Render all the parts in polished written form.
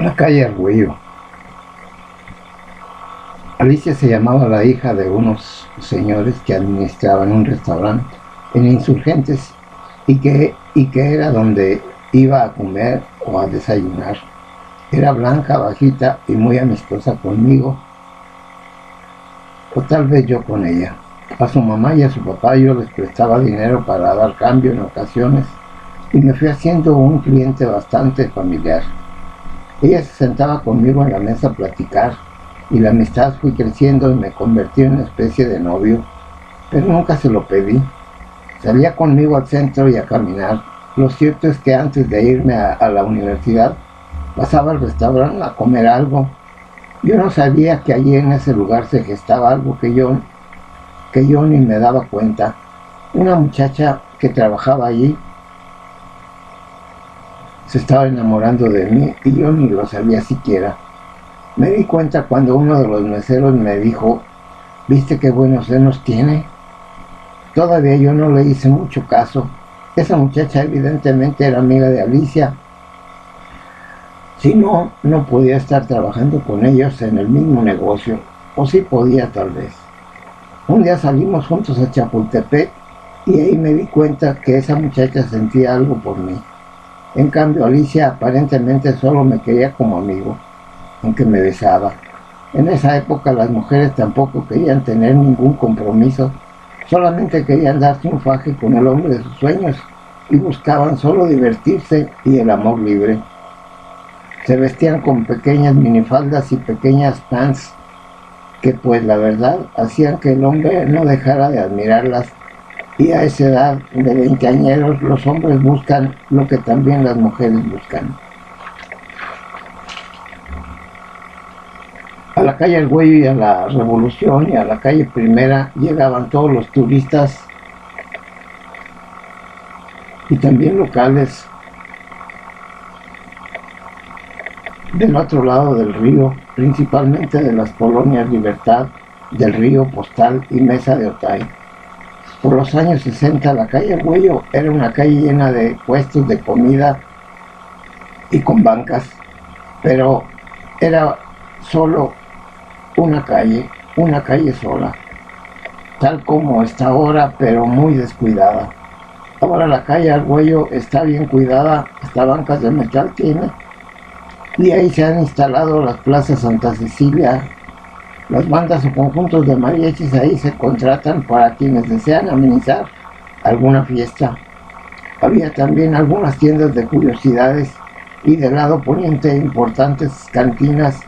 la calle Argüello. Alicia se llamaba la hija de unos señores que administraban un restaurante en Insurgentes y que era donde iba a comer o a desayunar. Era blanca, bajita y muy amistosa conmigo, o tal vez yo con ella. A su mamá y a su papá yo les prestaba dinero para dar cambio en ocasiones y me fui haciendo un cliente bastante familiar. Ella se sentaba conmigo en la mesa a platicar y la amistad fue creciendo y me convertí en una especie de novio, pero nunca se lo pedí. Salía conmigo al centro y a caminar. Lo cierto es que antes de irme a la universidad pasaba al restaurante a comer algo. Yo no sabía que allí en ese lugar se gestaba algo que yo ni me daba cuenta. Una muchacha que trabajaba allí se estaba enamorando de mí y yo ni lo sabía siquiera. Me di cuenta cuando uno de los meseros me dijo: ¿viste qué buenos senos tiene? Todavía yo no le hice mucho caso. Esa muchacha evidentemente era amiga de Alicia. Si no, no podía estar trabajando con ellos en el mismo negocio. O sí podía, tal vez. Un día salimos juntos a Chapultepec y ahí me di cuenta que esa muchacha sentía algo por mí. En cambio, Alicia aparentemente solo me quería como amigo, aunque me besaba. En esa época las mujeres tampoco querían tener ningún compromiso, solamente querían darse un faje con el hombre de sus sueños y buscaban solo divertirse y el amor libre. Se vestían con pequeñas minifaldas y pequeñas pants que, pues la verdad, hacían que el hombre no dejara de admirarlas, y a esa edad de veinteañeros los hombres buscan lo que también las mujeres buscan. A la calle Argüello y a la Revolución y a la calle Primera llegaban todos los turistas y también locales del otro lado del río, principalmente de las colonias Libertad, del Río, Postal y Mesa de Otay. Por los años 60 la calle Argüello era una calle llena de puestos de comida y con bancas, pero era solo una calle sola, tal como está ahora, pero muy descuidada. Ahora la calle Argüello está bien cuidada, hasta bancas de metal tiene, y ahí se han instalado las plazas Santa Cecilia. Las bandas o conjuntos de mariachis ahí se contratan para quienes desean amenizar alguna fiesta. Había también algunas tiendas de curiosidades y del lado poniente importantes cantinas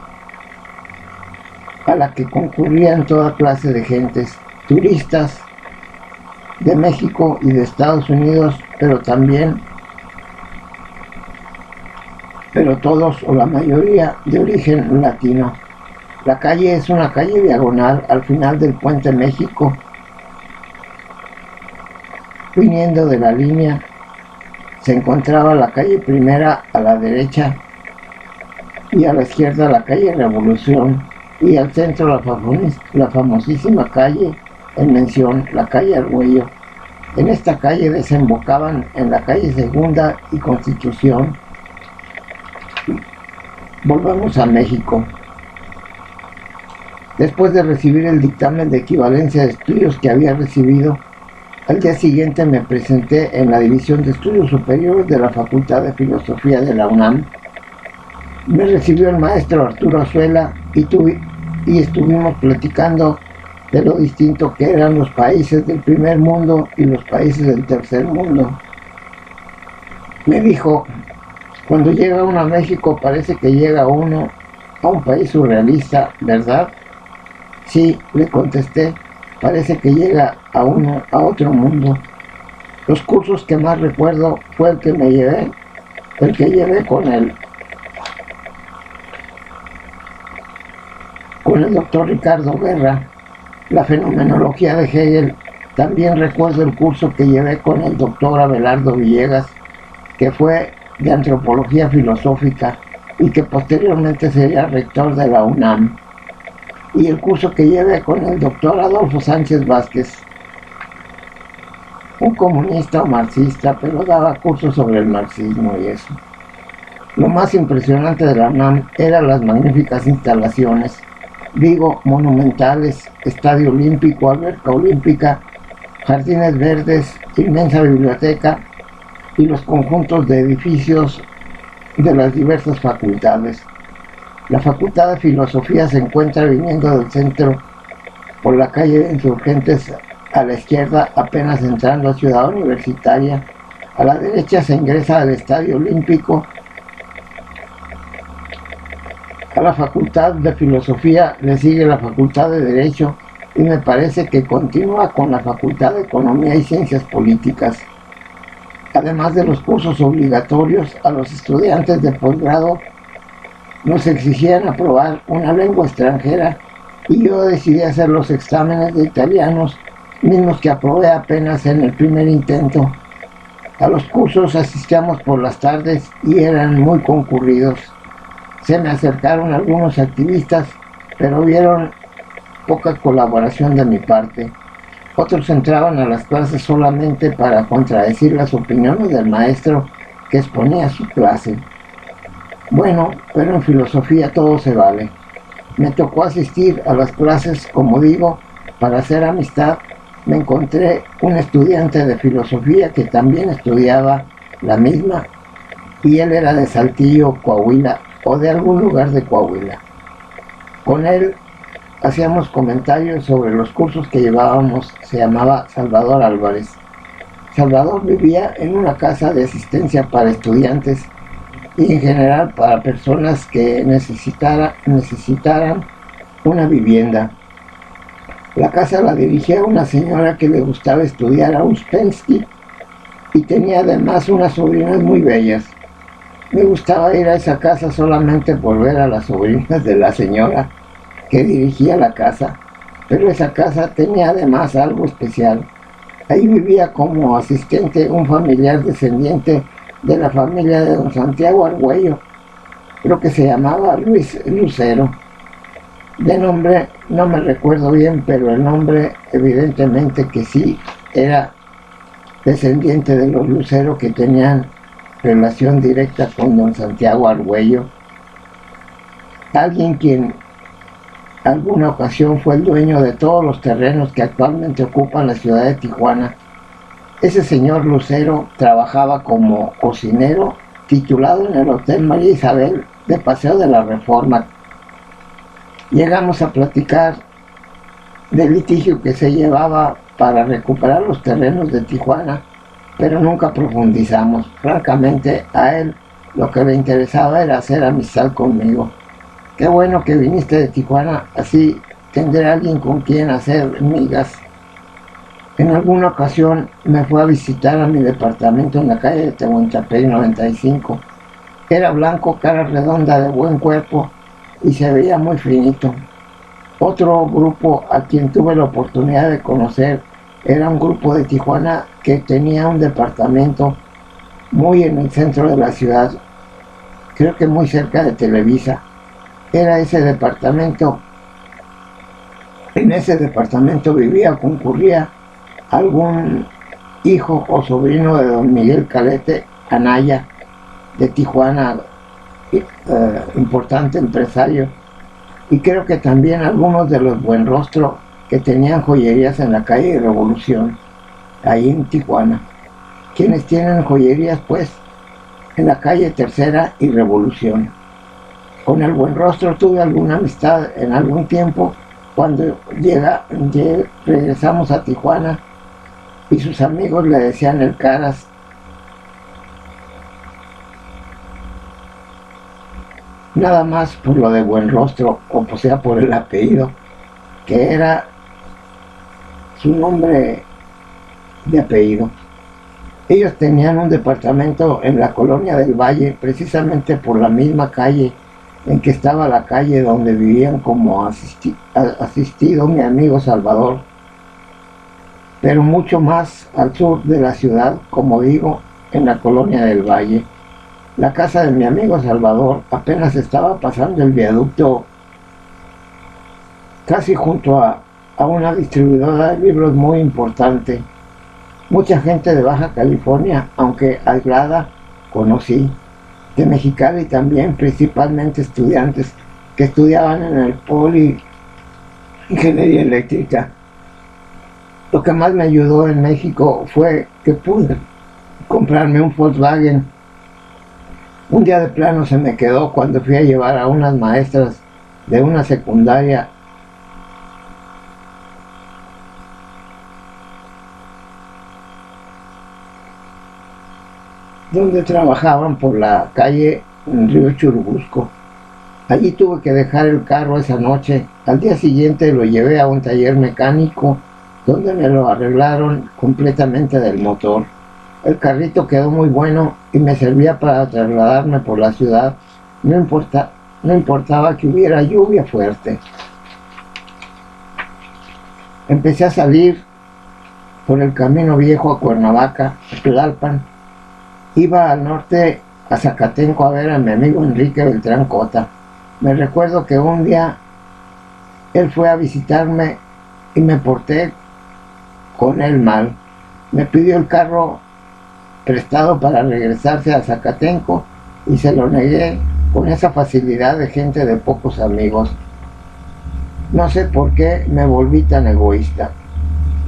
a la que concurrían toda clase de gentes, turistas de México y de Estados Unidos, pero todos o la mayoría de origen latino. La calle es una calle diagonal al final del Puente México, viniendo de la línea. Se encontraba la calle Primera a la derecha y a la izquierda la calle Revolución, y al centro la famosísima calle en mención, la calle Argüello. En esta calle desembocaban en la calle Segunda y Constitución. Volvamos a México. Después de recibir el dictamen de equivalencia de estudios que había recibido, al día siguiente me presenté en la División de Estudios Superiores de la Facultad de Filosofía de la UNAM. Me recibió el maestro Arturo Azuela y estuvimos platicando de lo distinto que eran los países del primer mundo y los países del tercer mundo. Me dijo: cuando llega uno a México parece que llega uno a un país surrealista, ¿verdad? Sí, le contesté, parece que llega a uno a otro mundo. Los cursos que más recuerdo fue el que llevé con el doctor Ricardo Guerra, la fenomenología de Hegel. También recuerdo el curso que llevé con el doctor Abelardo Villegas, que fue de antropología filosófica y que posteriormente sería rector de la UNAM, y el curso que llevé con el doctor Adolfo Sánchez Vázquez, un comunista o marxista, pero daba cursos sobre el marxismo y eso. Lo más impresionante de la UNAM eran las magníficas instalaciones, digo, monumentales: estadio olímpico, alberca olímpica, jardines verdes, inmensa biblioteca y los conjuntos de edificios de las diversas facultades. La Facultad de Filosofía se encuentra viniendo del centro por la calle de Insurgentes a la izquierda, apenas entrando a Ciudad Universitaria. A la derecha se ingresa al Estadio Olímpico. A la Facultad de Filosofía le sigue la Facultad de Derecho y me parece que continúa con la Facultad de Economía y Ciencias Políticas. Además de los cursos obligatorios, a los estudiantes de posgrado nos exigían aprobar una lengua extranjera y yo decidí hacer los exámenes de italianos, mismos que aprobé apenas en el primer intento. A los cursos asistíamos por las tardes y eran muy concurridos. Se me acercaron algunos activistas, pero vieron poca colaboración de mi parte. Otros entraban a las clases solamente para contradecir las opiniones del maestro que exponía su clase. Bueno, pero en filosofía todo se vale. Me tocó asistir a las clases, como digo, para hacer amistad. Me encontré un estudiante de filosofía que también estudiaba la misma, y él era de Saltillo, Coahuila, o de algún lugar de Coahuila. Con él hacíamos comentarios sobre los cursos que llevábamos. Se llamaba Salvador Álvarez. Salvador vivía en una casa de asistencia para estudiantes y en general para personas que necesitaran una vivienda. La casa la dirigía una señora que le gustaba estudiar a Uspensky y tenía además unas sobrinas muy bellas. Me gustaba ir a esa casa solamente por ver a las sobrinas de la señora que dirigía la casa, pero esa casa tenía además algo especial. Ahí vivía como asistente un familiar descendiente de la familia de don Santiago Argüello, creo que se llamaba Luis Lucero. De nombre no me recuerdo bien, pero el nombre evidentemente que sí era descendiente de los Lucero, que tenían relación directa con don Santiago Argüello, alguien quien alguna ocasión fue el dueño de todos los terrenos que actualmente ocupan la ciudad de Tijuana. Ese señor Lucero trabajaba como cocinero titulado en el Hotel María Isabel de Paseo de la Reforma. Llegamos a platicar del litigio que se llevaba para recuperar los terrenos de Tijuana, pero nunca profundizamos. Francamente, a él lo que le interesaba era hacer amistad conmigo. Qué bueno que viniste de Tijuana, así tendré a alguien con quien hacer migas. En alguna ocasión me fue a visitar a mi departamento en la calle de Tehuantepec 95. Era blanco, cara redonda, de buen cuerpo y se veía muy finito. Otro grupo a quien tuve la oportunidad de conocer era un grupo de Tijuana que tenía un departamento muy en el centro de la ciudad, creo que muy cerca de Televisa. Era ese departamento, en ese departamento vivía o concurría algún hijo o sobrino de don Miguel Calete Anaya, de Tijuana, importante empresario, y creo que también algunos de los Buenrostro, que tenían joyerías en la calle de Revolución, ahí en Tijuana. Quienes tienen joyerías, pues, en la calle Tercera y Revolución. Con el Buenrostro tuve alguna amistad en algún tiempo, cuando regresamos a Tijuana, y sus amigos le decían el Caras. Nada más por lo de Buenrostro, o sea por el apellido, que era su nombre de apellido. Ellos tenían un departamento en la colonia del Valle, precisamente por la misma calle en que estaba la calle donde vivían como asistido mi amigo Salvador, pero mucho más al sur de la ciudad, como digo, en la colonia del Valle. La casa de mi amigo Salvador apenas estaba pasando el viaducto, casi junto a una distribuidora de libros muy importante. Mucha gente de Baja California, aunque aislada, conocí. de Mexicali también, principalmente estudiantes que estudiaban en el Poli Ingeniería Eléctrica. Lo que más me ayudó en México fue que pude comprarme un Volkswagen. Un día de plano se me quedó cuando fui a llevar a unas maestras de una secundaria donde trabajaban por la calle Río Churubusco. Allí tuve que dejar el carro esa noche. Al día siguiente lo llevé a un taller mecánico donde me lo arreglaron completamente del motor. El carrito quedó muy bueno y me servía para trasladarme por la ciudad. No importaba que hubiera lluvia fuerte. Empecé a salir por el camino viejo a Cuernavaca, a Tlalpan. Iba al norte a Zacatenco a ver a mi amigo Enrique Beltrán Cota. Me recuerdo que un día él fue a visitarme y me porté con él mal. Me pidió el carro prestado para regresarse a Zacatenco y se lo negué con esa facilidad de gente de pocos amigos. No sé por qué me volví tan egoísta.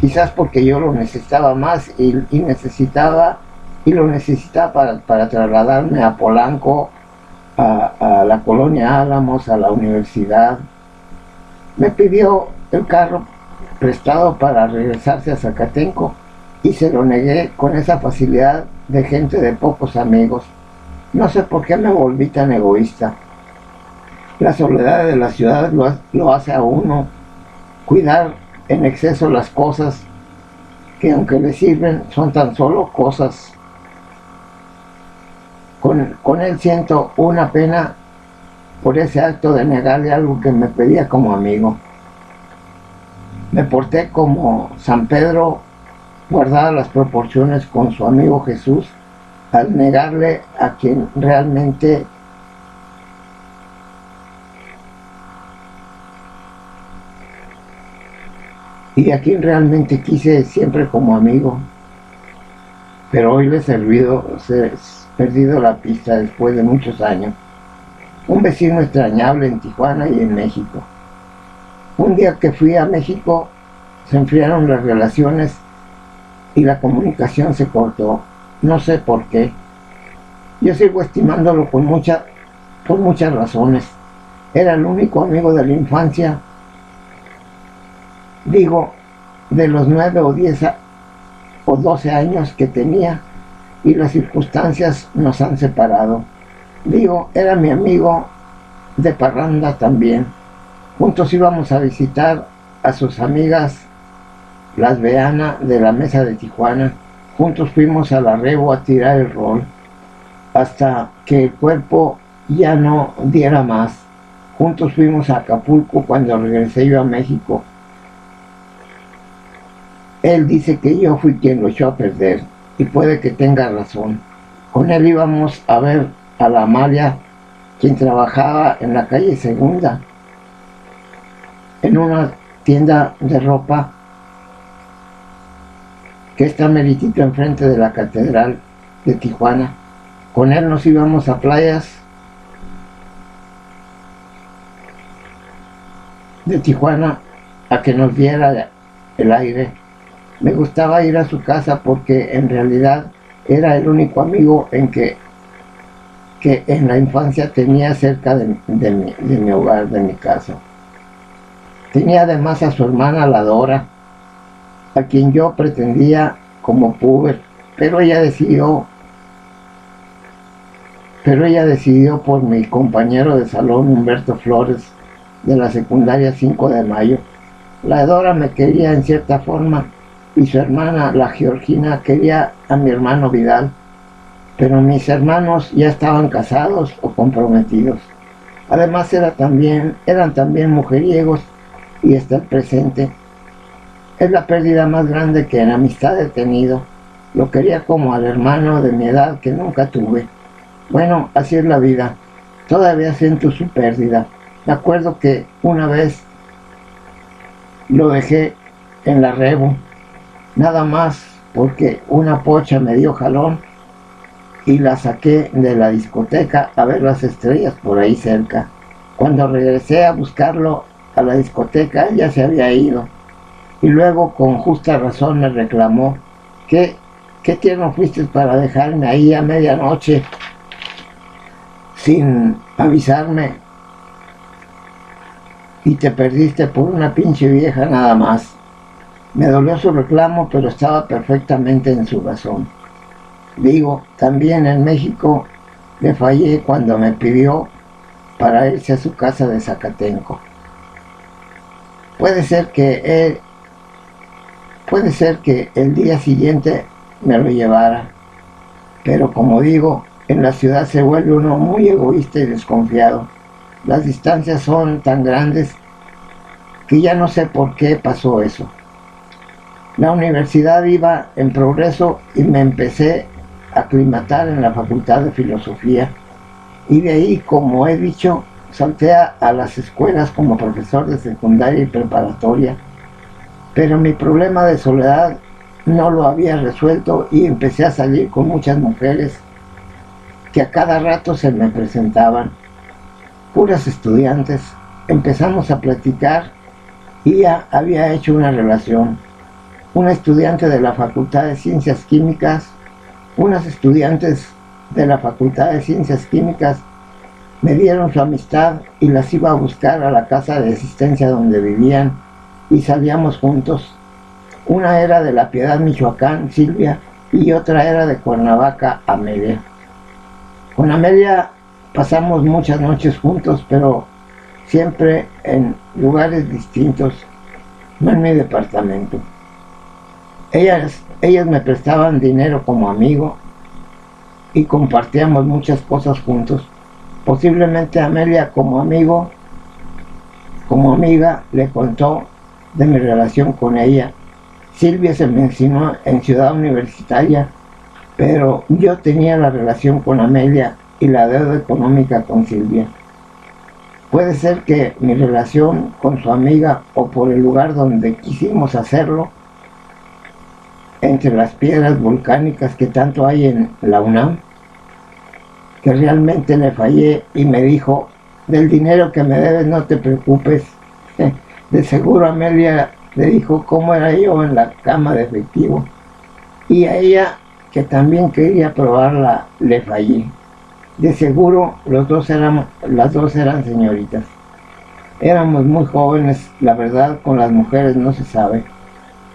Quizás porque yo lo necesitaba más y lo necesitaba para trasladarme a Polanco, a la colonia Álamos, a la universidad. Me pidió el carro prestado para regresarse a Zacatenco y se lo negué con esa facilidad de gente de pocos amigos. No sé por qué me volví tan egoísta. La soledad de la ciudad lo hace a uno cuidar en exceso las cosas que, aunque le sirven, son tan solo cosas. Con él siento una pena por ese acto de negarle algo que me pedía como amigo. Me porté como San Pedro, guardadas las proporciones con su amigo Jesús, al negarle a quien realmente quise siempre como amigo. Pero hoy le he perdido la pista después de muchos años. Un vecino extrañable en Tijuana y en México. Un día que fui a México se enfriaron las relaciones y la comunicación se cortó. No sé por qué. Yo sigo estimándolo por muchas razones. Era el único amigo de la infancia. Digo, de los 9 o 10 o 12 años que tenía, y las circunstancias nos han separado. Digo, era mi amigo de parranda también. Juntos íbamos a visitar a sus amigas, las Beana de la Mesa de Tijuana. Juntos fuimos a la Rebo a tirar el rol, hasta que el cuerpo ya no diera más. Juntos fuimos a Acapulco cuando regresé yo a México. Él dice que yo fui quien lo echó a perder, y puede que tenga razón. Con él íbamos a ver a la Amalia, quien trabajaba en la calle Segunda, en una tienda de ropa que está meritito enfrente de la Catedral de Tijuana. Con él nos íbamos a playas de Tijuana a que nos diera el aire. Me gustaba ir a su casa porque en realidad era el único amigo que en la infancia tenía cerca de mi hogar, de mi casa. Tenía además a su hermana, la Dora, a quien yo pretendía como puber, pero ella decidió por mi compañero de salón, Humberto Flores, de la secundaria 5 de Mayo. La Dora me quería en cierta forma, y su hermana, la Georgina, quería a mi hermano Vidal, pero mis hermanos ya estaban casados o comprometidos. Además eran también mujeriegos, y hasta el presente es la pérdida más grande que en amistad he tenido. Lo quería como al hermano de mi edad que nunca tuve. Bueno, así es la vida. Todavía siento su pérdida. Me acuerdo que una vez lo dejé en la Rebo, nada más porque una pocha me dio jalón y la saqué de la discoteca a ver las estrellas por ahí cerca. Cuando regresé a buscarlo a la discoteca ya se había ido, y luego con justa razón me reclamó: ¿Qué tierno fuiste para dejarme ahí a medianoche sin avisarme y te perdiste por una pinche vieja nada más? Me dolió su reclamo, pero estaba perfectamente en su razón. Digo, también en México le fallé cuando me pidió para irse a su casa de Zacatenco. Puede ser que el día siguiente me lo llevara, pero como digo, en la ciudad se vuelve uno muy egoísta y desconfiado. Las distancias son tan grandes que ya no sé por qué pasó eso. La universidad iba en progreso y me empecé a aclimatar en la Facultad de Filosofía, y de ahí, como he dicho, salté a las escuelas como profesor de secundaria y preparatoria, pero mi problema de soledad no lo había resuelto y empecé a salir con muchas mujeres que a cada rato se me presentaban, puras estudiantes. Empezamos a platicar y ya había hecho una relación. Una estudiante de la Facultad de Ciencias Químicas, unas estudiantes de la Facultad de Ciencias Químicas me dieron su amistad y las iba a buscar a la casa de asistencia donde vivían y salíamos juntos. Una era de La Piedad, Michoacán, Silvia, y otra era de Cuernavaca, Amelia. Con Amelia pasamos muchas noches juntos, pero siempre en lugares distintos, no en mi departamento. Ellas me prestaban dinero como amigo y compartíamos muchas cosas juntos. Posiblemente Amelia como amiga le contó de mi relación con ella. Silvia se mencionó en Ciudad Universitaria, pero yo tenía la relación con Amelia y la deuda económica con Silvia. Puede ser que mi relación con su amiga, o por el lugar donde quisimos hacerlo, entre las piedras volcánicas que tanto hay en la UNAM, que realmente le fallé y me dijo: del dinero que me debes no te preocupes. De seguro Amelia le dijo cómo era yo en la cama de efectivo, y a ella, que también quería probarla, le fallé. De seguro las dos eran señoritas. Éramos muy jóvenes, la verdad con las mujeres no se sabe.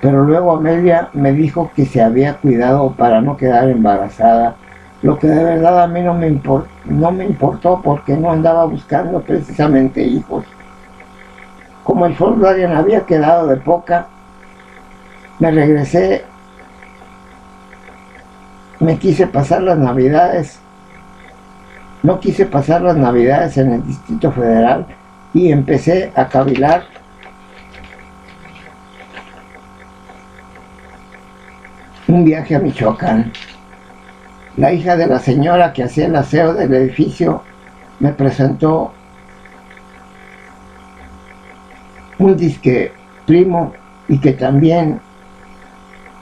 Pero luego Amelia me dijo que se había cuidado para no quedar embarazada, lo que de verdad a mí no me importó porque no andaba buscando precisamente hijos. Como el Volkswagen había quedado de poca, me regresé, no quise pasar las navidades en el Distrito Federal y empecé a cavilar un viaje a Michoacán. La hija de la señora que hacía el aseo del edificio me presentó un disque primo y que también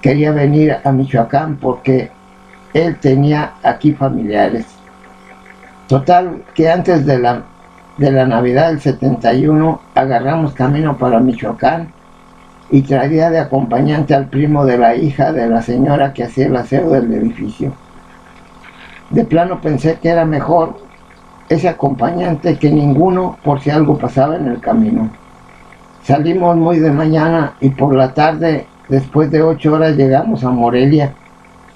quería venir a Michoacán porque él tenía aquí familiares. Total, que antes de la Navidad del 71 agarramos camino para Michoacán y traía de acompañante al primo de la hija de la señora que hacía el aseo del edificio. De plano pensé que era mejor ese acompañante que ninguno por si algo pasaba en el camino. Salimos muy de mañana y por la tarde, después de 8 horas, llegamos a Morelia,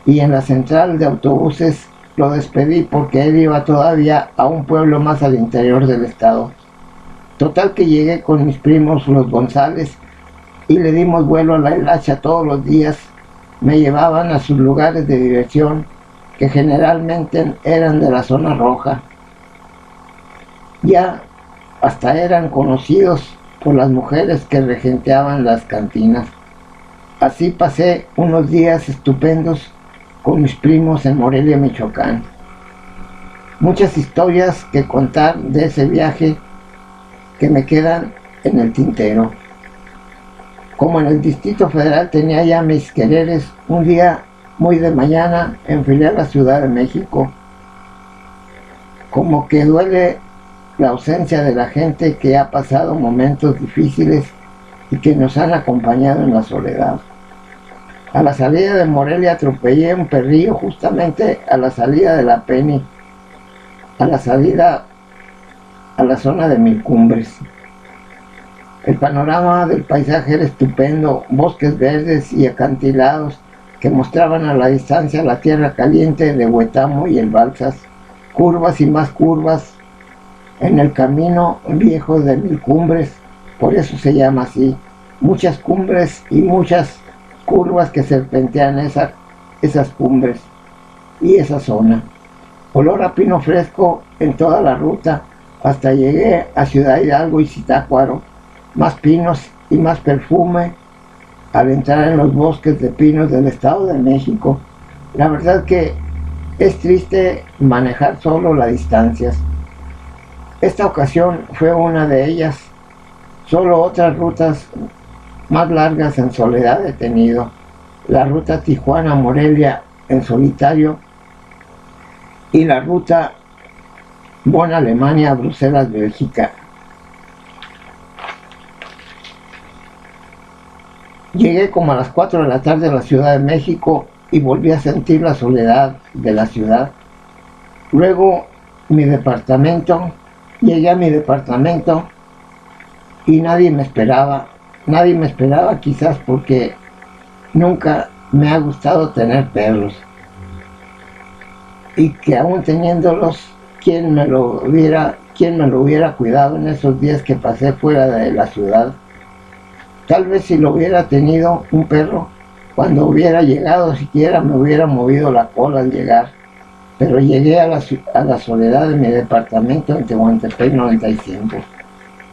y en la central de autobuses lo despedí porque él iba todavía a un pueblo más al interior del estado. Total que llegué con mis primos los González y le dimos vuelo a la hilacha todos los días. Me llevaban a sus lugares de diversión, que generalmente eran de la zona roja. Ya hasta eran conocidos por las mujeres que regenteaban las cantinas. Así pasé unos días estupendos con mis primos en Morelia, Michoacán. Muchas historias que contar de ese viaje que me quedan en el tintero. Como en el Distrito Federal tenía ya mis quereres, un día muy de mañana, enfilé a la Ciudad de México. Como que duele la ausencia de la gente que ha pasado momentos difíciles y que nos han acompañado en la soledad. A la salida de Morelia atropellé un perrillo justamente a la salida de la Penny, a la salida a la zona de Mil Cumbres. El panorama del paisaje era estupendo, bosques verdes y acantilados que mostraban a la distancia la tierra caliente de Huetamo y el Balsas, curvas y más curvas en el camino viejo de Mil Cumbres, por eso se llama así, muchas cumbres y muchas curvas que serpentean esas cumbres y esa zona. Olor a pino fresco en toda la ruta, hasta llegué a Ciudad Hidalgo y Zitácuaro, más pinos y más perfume al entrar en los bosques de pinos del Estado de México. La verdad que es triste manejar solo las distancias. Esta ocasión fue una de ellas. Solo otras rutas más largas en soledad he tenido. La ruta Tijuana-Morelia en solitario y la ruta Bonn-Alemania-Bruselas-Bélgica. Llegué como a las 4 de la tarde a la Ciudad de México y volví a sentir la soledad de la ciudad. Luego llegué a mi departamento y nadie me esperaba quizás porque nunca me ha gustado tener perros y que aún teniéndolos, ¿quién me lo hubiera cuidado en esos días que pasé fuera de la ciudad? Tal vez si lo hubiera tenido un perro, cuando hubiera llegado siquiera me hubiera movido la cola al llegar, pero llegué a la soledad de mi departamento en Tehuantepec 95.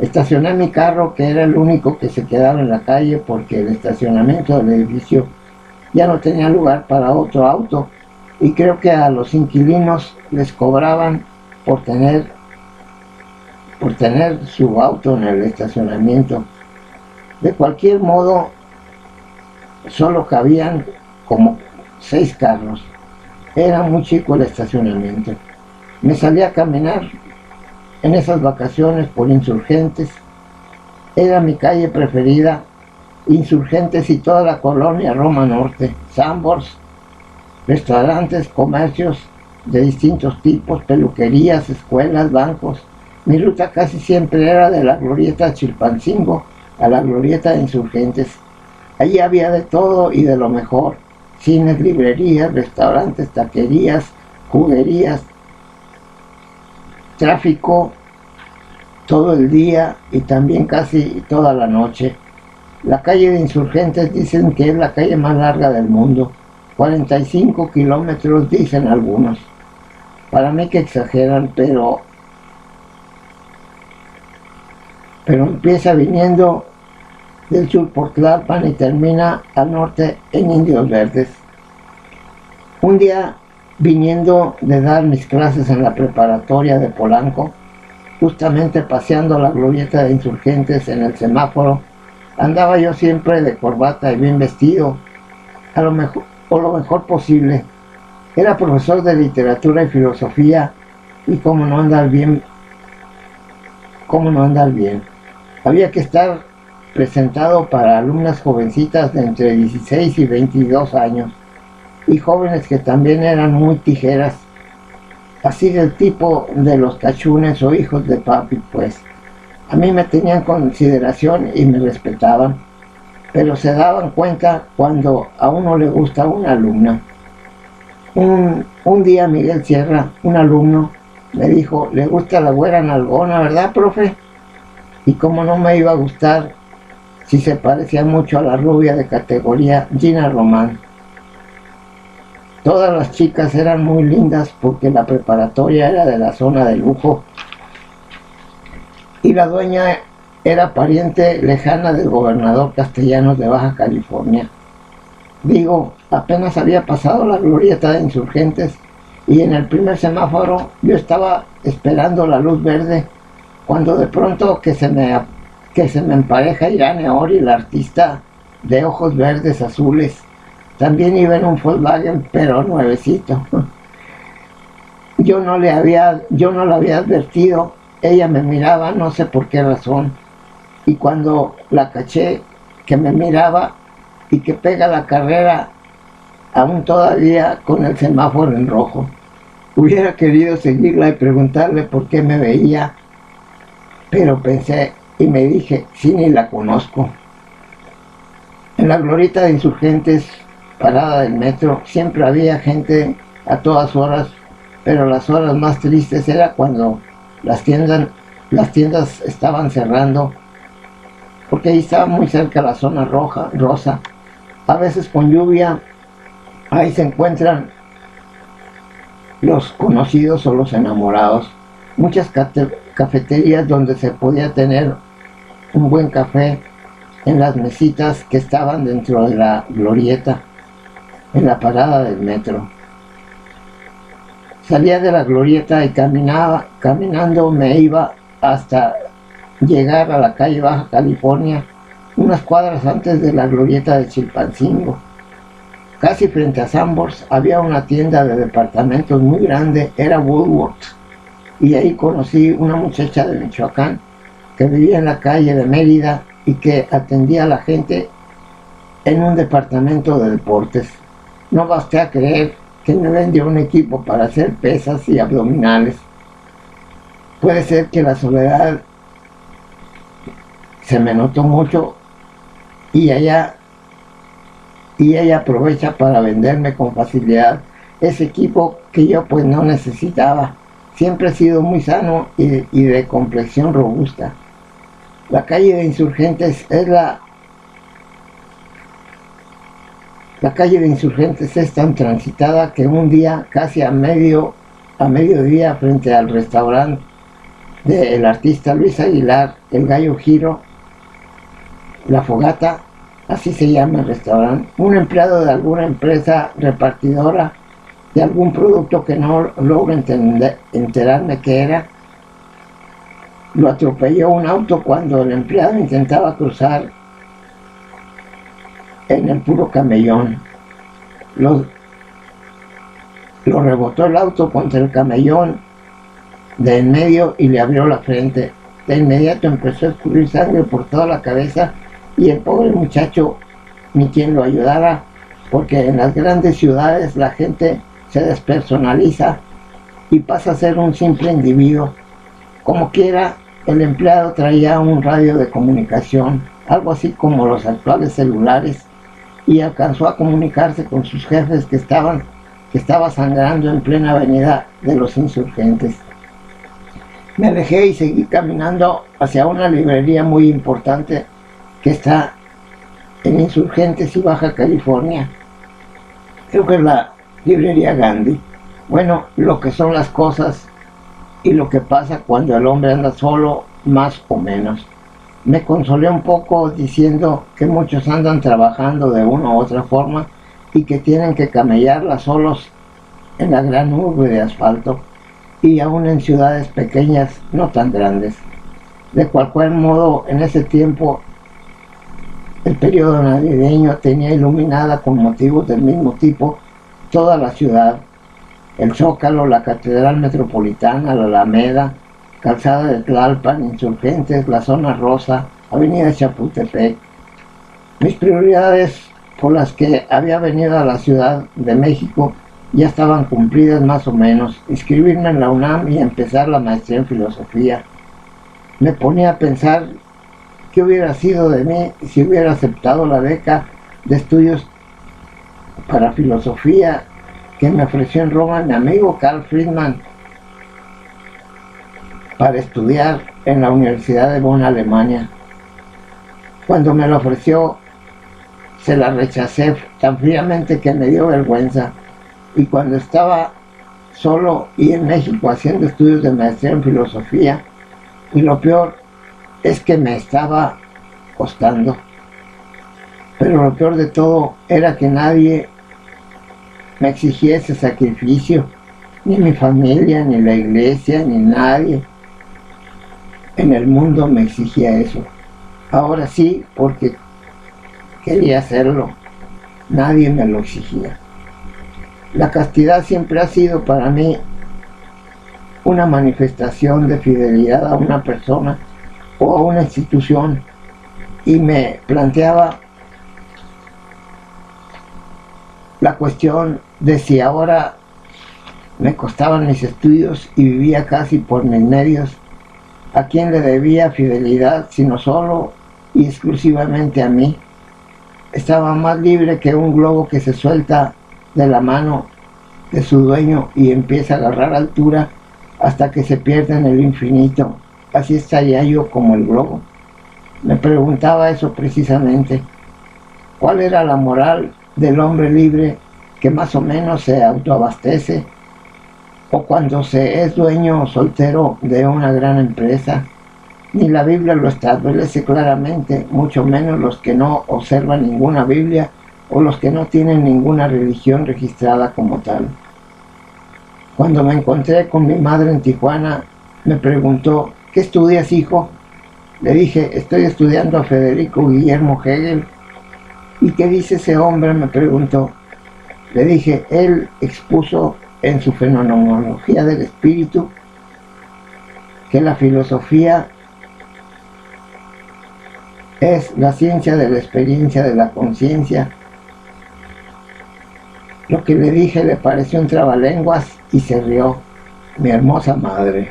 Estacioné mi carro, que era el único que se quedaba en la calle porque el estacionamiento del edificio ya no tenía lugar para otro auto, y creo que a los inquilinos les cobraban por tener su auto en el estacionamiento. De cualquier modo, solo cabían como 6 carros. Era muy chico el estacionamiento. Me salí a caminar en esas vacaciones por Insurgentes. Era mi calle preferida, Insurgentes y toda la colonia Roma Norte. Sanborns, restaurantes, comercios de distintos tipos, peluquerías, escuelas, bancos. Mi ruta casi siempre era de la glorieta Chilpancingo a la glorieta de Insurgentes. Allí había de todo y de lo mejor: cines, librerías, restaurantes, taquerías, juguerías, tráfico todo el día y también casi toda la noche. La calle de Insurgentes dicen que es la calle más larga del mundo. 45 kilómetros dicen algunos. Para mí que exageran, pero empieza viniendo del sur por Tlalpan y termina al norte en Indios Verdes. Un día, viniendo de dar mis clases en la preparatoria de Polanco, justamente paseando la glorieta de Insurgentes en el semáforo, andaba yo siempre de corbata y bien vestido, lo mejor posible. Era profesor de literatura y filosofía, y cómo no andar bien. Había que estar presentado para alumnas jovencitas de entre 16 y 22 años, y jóvenes que también eran muy tijeras, así del tipo de los cachunes o hijos de papi, pues. A mí me tenían consideración y me respetaban, pero se daban cuenta cuando a uno le gusta una alumna. Un día Miguel Sierra, un alumno, me dijo: le gusta la güera nalgona, ¿verdad, profe? Y cómo no me iba a gustar si se parecía mucho a la rubia de categoría Gina Román. Todas las chicas eran muy lindas porque la preparatoria era de la zona de lujo y la dueña era pariente lejana del gobernador Castellanos de Baja California. Digo, apenas había pasado la glorieta de Insurgentes y en el primer semáforo yo estaba esperando la luz verde, cuando de pronto que se me empareja Irane Ori, la artista de ojos verdes azules, También iba en un Volkswagen, pero nuevecito. Yo no la había advertido. Ella me miraba, no sé por qué razón. Y cuando la caché, que me miraba y que pega la carrera, aún todavía con el semáforo en rojo. Hubiera querido seguirla y preguntarle por qué me veía, pero pensé y me dije, sí, ni la conozco. En la glorieta de Insurgentes, parada del metro, siempre había gente a todas horas, pero las horas más tristes era cuando las tiendas estaban cerrando, porque ahí estaba muy cerca la zona rosa. A veces con lluvia, ahí se encuentran los conocidos o los enamorados. Muchas cafeterías donde se podía tener un buen café en las mesitas que estaban dentro de la glorieta, en la parada del metro. Salía de la glorieta y caminando me iba hasta llegar a la calle Baja California, unas cuadras antes de la glorieta de Chilpancingo. Casi frente a Sanborns había una tienda de departamentos muy grande, era Woolworth, y ahí conocí una muchacha de Michoacán que vivía en la calle de Mérida y que atendía a la gente en un departamento de deportes. No basté a creer que me vendió un equipo para hacer pesas y abdominales. Puede ser que la soledad se me notó mucho y ella aprovecha para venderme con facilidad ese equipo que yo pues no necesitaba. Siempre he sido muy sano y de complexión robusta. La calle de Insurgentes La calle de Insurgentes es tan transitada que un día, casi a mediodía, frente al restaurante del artista Luis Aguilar, el Gallo Giro, La Fogata, así se llama el restaurante, un empleado de alguna empresa repartidora de algún producto que no logro enterarme qué era, lo atropelló un auto cuando el empleado intentaba cruzar en el puro camellón. Lo rebotó el auto contra el camellón de en medio y le abrió la frente. De inmediato empezó a escurrir sangre por toda la cabeza y el pobre muchacho ni quien lo ayudara, porque en las grandes ciudades la gente se despersonaliza y pasa a ser un simple individuo. Como quiera, el empleado traía un radio de comunicación, algo así como los actuales celulares, y alcanzó a comunicarse con sus jefes que estaba sangrando en plena avenida de los Insurgentes. Me alejé y seguí caminando hacia una librería muy importante que está en Insurgentes y Baja California. Creo que es la librería Gandhi. Bueno, lo que son las cosas y lo que pasa cuando el hombre anda solo, más o menos. Me consolé un poco diciendo que muchos andan trabajando de una u otra forma y que tienen que camellarla solos en la gran urbe de asfalto y aún en ciudades pequeñas no tan grandes. De cualquier modo, en ese tiempo el periodo navideño tenía iluminada con motivos del mismo tipo toda la ciudad: el Zócalo, la Catedral Metropolitana, la Alameda, Calzada de Tlalpan, Insurgentes, la Zona Rosa, Avenida Chapultepec. Mis prioridades por las que había venido a la Ciudad de México ya estaban cumplidas más o menos: inscribirme en la UNAM y empezar la maestría en filosofía. Me ponía a pensar qué hubiera sido de mí si hubiera aceptado la beca de estudios para filosofía que me ofreció en Roma mi amigo Carl Friedman para estudiar en la Universidad de Bonn, Alemania. Cuando me lo ofreció, se la rechacé tan fríamente que me dio vergüenza. Y cuando estaba solo y en México haciendo estudios de maestría en filosofía, y lo peor es que me estaba costando. Pero lo peor de todo era que nadie me exigía ese sacrificio, ni mi familia, ni la iglesia, ni nadie en el mundo me exigía eso. Ahora sí, porque quería hacerlo. nadie me lo exigía. La castidad siempre ha sido para mí una manifestación de fidelidad a una persona o a una institución, y me planteaba la cuestión de si ahora me costaban mis estudios y vivía casi por mis medios, ¿a quién le debía fidelidad sino solo y exclusivamente a mí? Estaba más libre que un globo que se suelta de la mano de su dueño y empieza a agarrar altura hasta que se pierde en el infinito. Así estaría yo como el globo. Me preguntaba eso precisamente. ¿Cuál era la moral del hombre libre que más o menos se autoabastece, o cuando se es dueño o soltero de una gran empresa? Ni la Biblia lo establece claramente, mucho menos los que no observan ninguna Biblia o los que no tienen ninguna religión registrada como tal. Cuando me encontré con mi madre en Tijuana, me preguntó: ¿qué estudias, hijo? Le dije: estoy estudiando a Federico Guillermo Hegel. ¿Y qué dice ese hombre?, me preguntó. Le dije: él expuso en su fenomenología del espíritu que la filosofía es la ciencia de la experiencia de la conciencia. Lo que le dije le pareció un trabalenguas y se rió. Mi hermosa madre.